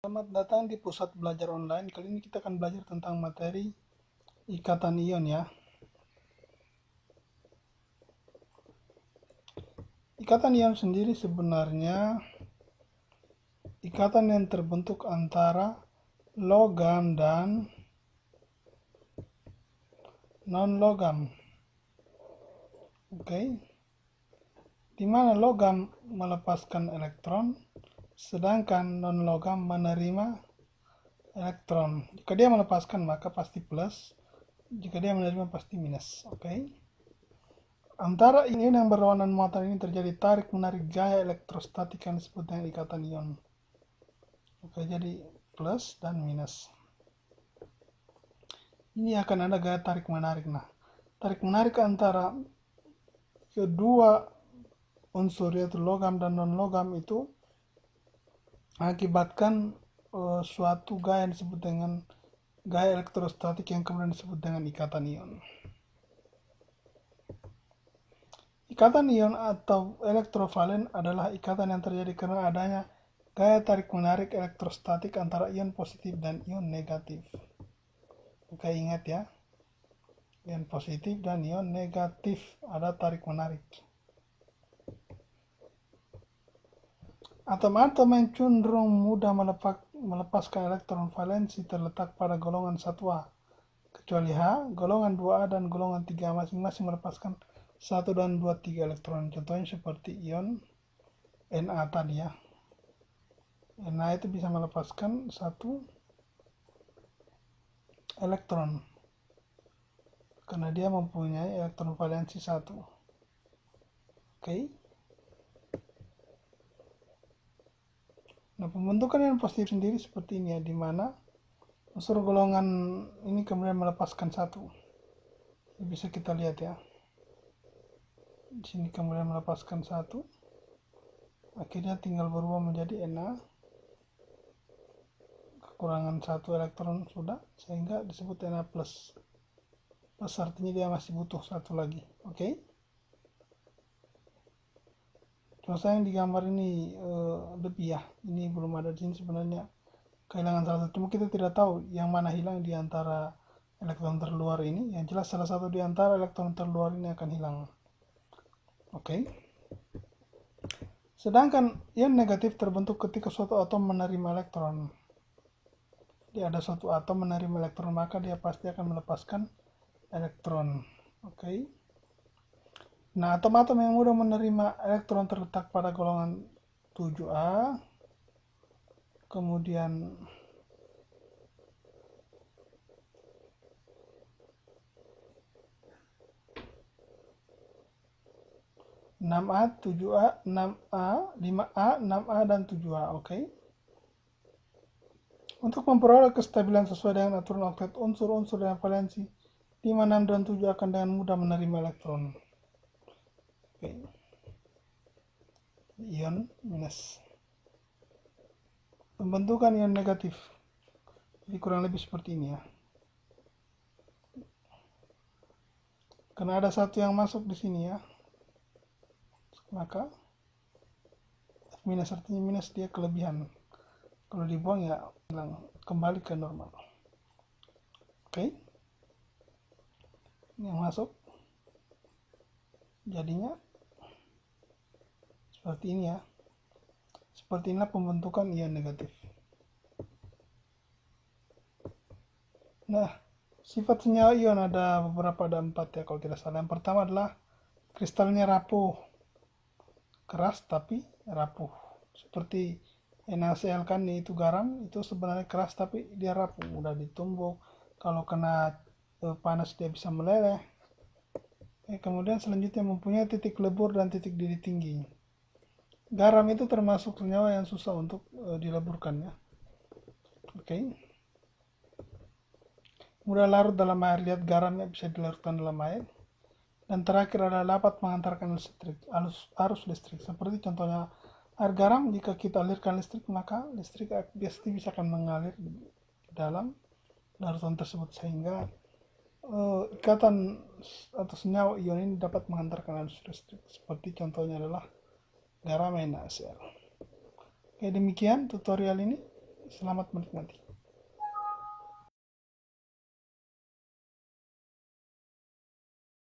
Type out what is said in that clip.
Selamat datang di Pusat Belajar Online. Kali ini kita akan belajar tentang materi ikatan ion ya. Ikatan ion sendiri sebenarnya ikatan yang terbentuk antara logam dan non-logam. Oke. Di mana logam melepaskan elektron, sedangkan non-logam menerima elektron. Jika dia melepaskan maka pasti plus, jika dia menerima pasti minus. Oke. Antara ion yang berlawanan muatan ini terjadi tarik-menarik gaya elektrostatik yang disebut dengan ikatan ion. Oke, jadi plus dan minus. Ini akan ada gaya tarik-menarik. Nah, tarik-menarik antara kedua unsur yaitu logam dan non-logam itu mengakibatkan suatu gaya yang disebut dengan gaya elektrostatik yang kemudian disebut dengan ikatan ion. Ikatan ion atau elektrovalen adalah ikatan yang terjadi karena adanya gaya tarik-menarik elektrostatik antara ion positif dan ion negatif. Oke, ingat ya. Ion positif dan ion negatif ada tarik-menarik. Atom-atom yang cenderung mudah melepaskan elektron valensi terletak pada golongan 1A. Kecuali H, golongan 2A dan golongan 3A masing-masing melepaskan 1 dan 2, 3 elektron. Contohnya seperti ion Na tadi ya. Na itu bisa melepaskan 1 elektron karena dia mempunyai elektron valensi 1. Oke. Nah, pembentukan ion positif sendiri seperti ini ya, di mana unsur golongan ini kemudian melepaskan 1. Ini bisa kita lihat ya. Di sini kemudian melepaskan 1. Akhirnya tinggal berubah menjadi Na. Kekurangan 1 elektron sudah, sehingga disebut Na plus. Plus artinya dia masih butuh 1 lagi. Oke. Contoh yang digambar ini lebih ya. Ini belum ada di sini sebenarnya. Kehilangan salah satu. Cuma kita tidak tahu yang mana hilang di antara elektron terluar ini. Yang jelas salah satu di antara elektron terluar ini akan hilang. Oke. Sedangkan ion negatif terbentuk ketika suatu atom menerima elektron. Jadi ada suatu atom menerima elektron, maka dia pasti akan melepaskan elektron. Oke. Nah, atom-atom yang mudah menerima elektron terletak pada golongan 7A. Kemudian 6A, 7A, 6A, 5A, 6A, dan 7A. Oke. Untuk memperoleh kestabilan sesuai dengan aturan oktet, unsur-unsur dengan valensi 5, 6, dan 7 akan dengan mudah menerima elektron. Oke. Ion minus. Pembentukan ion negatif. Jadi kurang lebih seperti ini ya. Karena ada satu yang masuk di sini ya. Maka minus artinya minus, dia kelebihan. Kalau dibuang ya hilang, kembali ke normal. Oke. Ini yang masuk. Jadinya seperti ini ya. Seperti inilah pembentukan ion negatif. Nah, sifat senyawa ion ada beberapa, ada 4 ya kalau tidak salah. Yang pertama adalah kristalnya rapuh. Keras tapi rapuh. Seperti NaCl kan itu garam, itu sebenarnya keras tapi dia rapuh, mudah ditumbuk. Kalau kena panas dia bisa meleleh. Kemudian selanjutnya mempunyai titik lebur dan titik didih tinggi. Garam itu termasuk senyawa yang susah untuk dileburkan ya. Oke. Mudah larut dalam air, lihat garamnya bisa dilarutkan dalam air. Dan terakhir adalah dapat mengantarkan arus listrik. Seperti contohnya air garam, jika kita alirkan listrik maka listrik pasti bisa akan mengalir di dalam larutan tersebut, sehingga ikatan atau senyawa ion ini dapat mengantarkan arus listrik. Seperti contohnya adalah garam NaCl. Oke, demikian tutorial ini. Selamat menikmati.